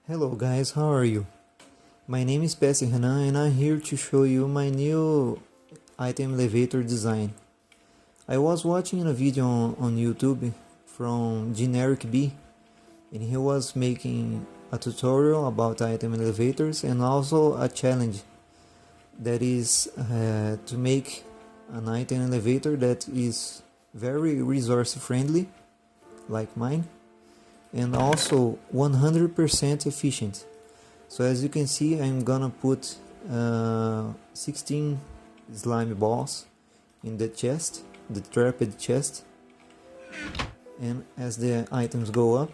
Hello guys, how are you? My name is Pesterenan and I'm here to show you my new item elevator design. I was watching a video on YouTube from Generic B and he was making a tutorial about item elevators and also a challenge that is to make an item elevator that is very resource friendly like mine and also 100% efficient. So as you can see, I'm gonna put 16 slime balls in the chest, the trapped chest, and as the items go up,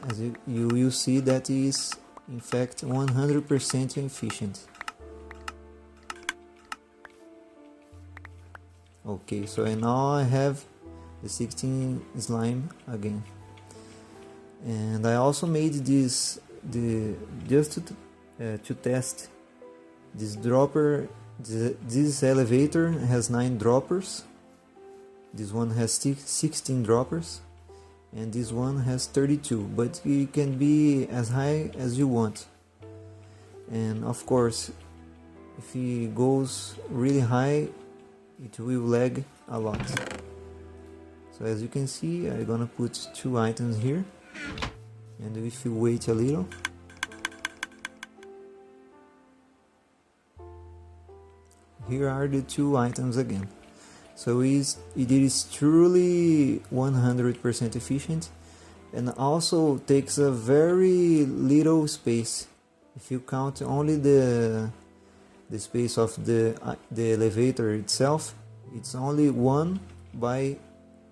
as you will see that is in fact 100% efficient. Okay, so now I have the 16 slime again, and I also made this just to test this dropper. This elevator has 9 droppers, this one has 16 droppers, and this one has 32, but it can be as high as you want. And of course, if it goes really high, it will lag a lot. So as you can see, I'm gonna put 2 items here, and if you wait a little, here are the 2 items again. So it is truly 100% efficient, and also takes a very little space. If you count only the space of the elevator itself, it's only 1 by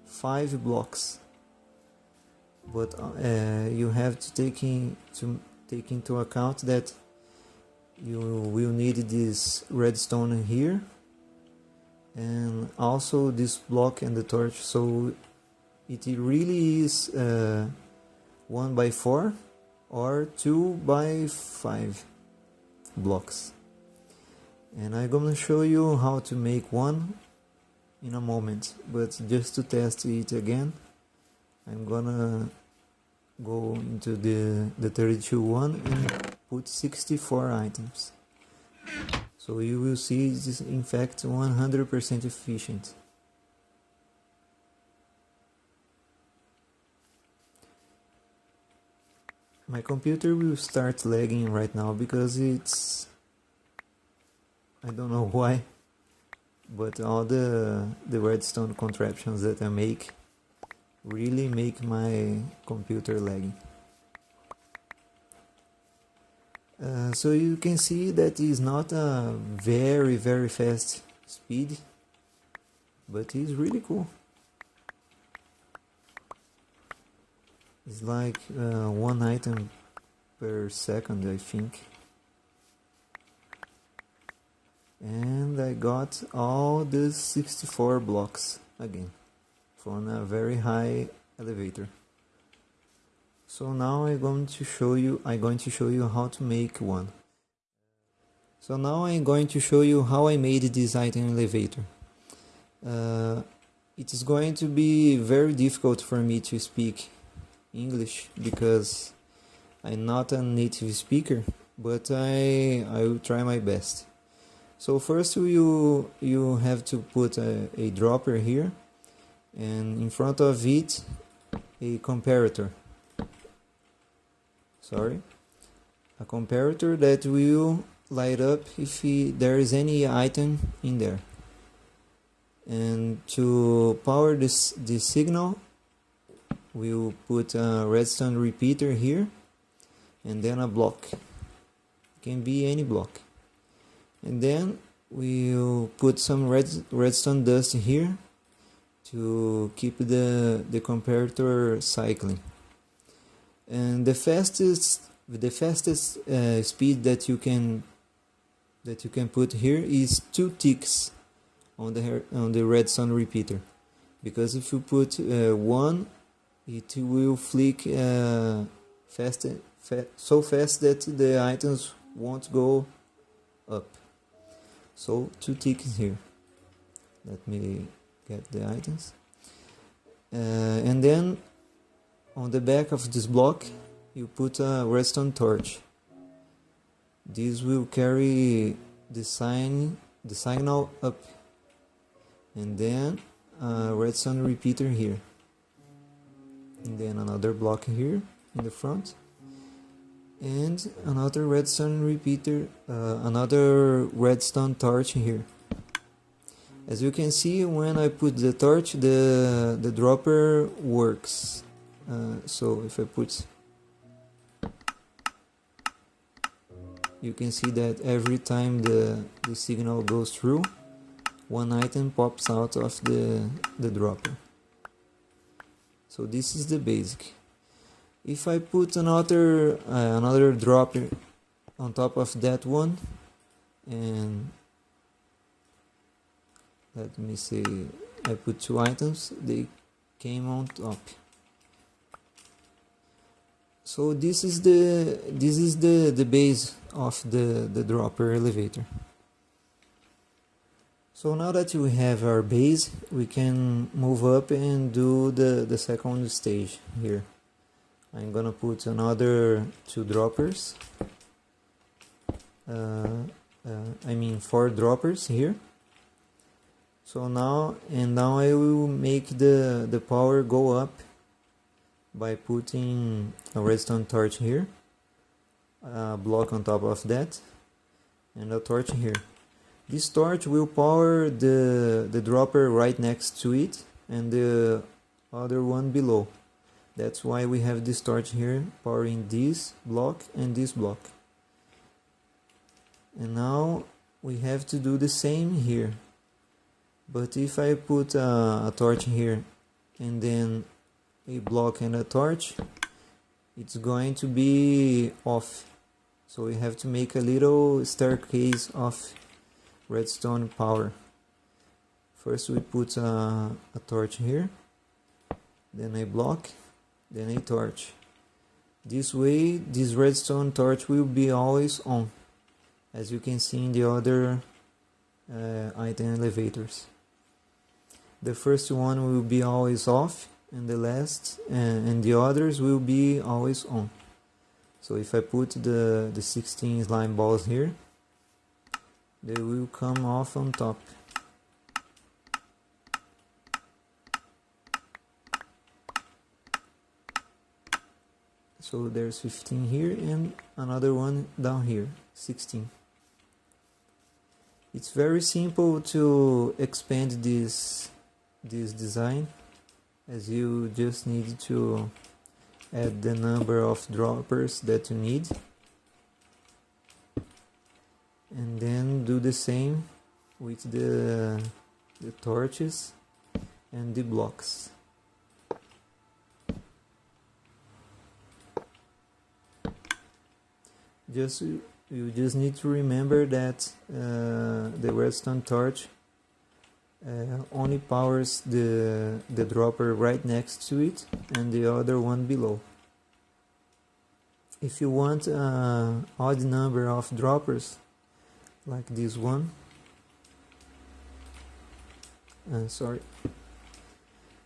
5 blocks, but you have to take into account that you will need this redstone here and also this block and the torch, so it really is 1 by 4 or 2 by 5 blocks. And I'm gonna show you how to make one in a moment, but just to test it again, I'm gonna go into the 32 one and put 64 items. So you will see it is in fact 100% efficient. My computer will start lagging right now because I don't know why, but all the redstone contraptions that I make really make my computer lagging. So you can see that it's not a very fast speed, but it's really cool. It's like 1 item per second, I think. And I got all the 64 blocks again from a very high elevator. So now I'm going to show you how to make one. So now I'm going to show you how I made this item elevator. It is going to be very difficult for me to speak English because I'm not a native speaker, but I will try my best. So first you have to put a dropper here, and in front of it a comparator. A comparator that will light up if there is any item in there. And to power this signal, we'll put a redstone repeater here, and then a block. It can be any block. And then we'll put some redstone dust here to keep the comparator cycling. And the fastest speed that you can put here is 2 ticks on the redstone repeater, because if you put 1, it will flick so fast that the items won't go up. So 2 ticks here. Let me get the items, and then on the back of this block you put a redstone torch. This will carry the signal up, and then a redstone repeater here, and then another block here in the front, and another redstone repeater, another redstone torch here. As you can see, when I put the torch, the dropper works. So if I put, you can see that every time the signal goes through, one item pops out of the dropper. So this is the basic. If I put another dropper on top of that one, and let me say I put two items, they came on top. So this is the base of the dropper elevator. So now that we have our base, we can move up and do the second stage here. I'm gonna put another two droppers. I mean 4 droppers here. So now I will make the power go up by putting a redstone torch here, a block on top of that, and a torch here. This torch will power the dropper right next to it and the other one below. That's why we have this torch here powering this block and this block. And now we have to do the same here. But if I put a torch here and then a block and a torch, it's going to be off. So we have to make a little staircase of redstone power. First we put a torch here, then a block, then a torch. This way this redstone torch will be always on, as you can see in the other item elevators. The first one will be always off, and the last and the others will be always on. So if I put the 16 slime balls here, they will come off on top. So there's 15 here and another one down here, 16. It's very simple to expand this design, as you just need to add the number of droppers that you need, and then do the same with the torches and the blocks. You just need to remember that the redstone torch only powers the dropper right next to it and the other one below. If you want an odd number of droppers, like this one,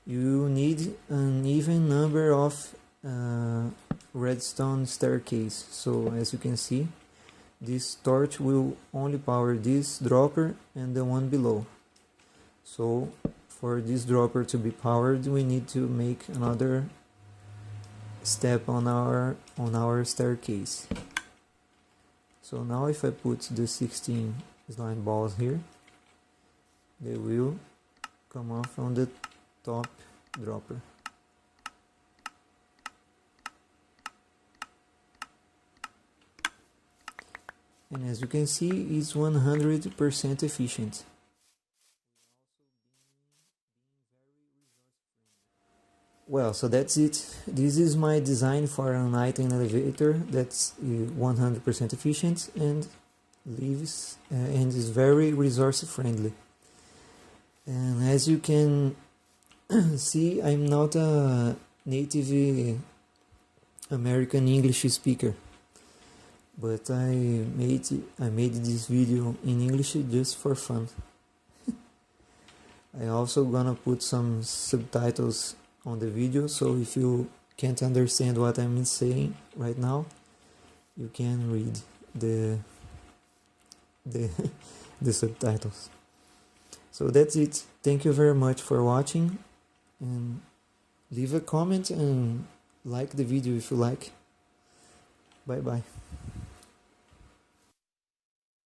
you need an even number of redstone staircase. So as you can see, this torch will only power this dropper and the one below. So for this dropper to be powered, we need to make another step on our staircase. So now if I put the 16 slime balls here, they will come off on the top dropper. And as you can see, it's 100% efficient. Well, so that's it. This is my design for an item elevator that's 100% efficient and lives and is very resource friendly. And as you can see, I'm not a native American English speaker, but I made this video in English just for fun. I also gonna put some subtitles on the video, so if you can't understand what I'm saying right now, you can read the the, the subtitles. So that's it. Thank you very much for watching, and leave a comment and like the video if you like. Bye bye.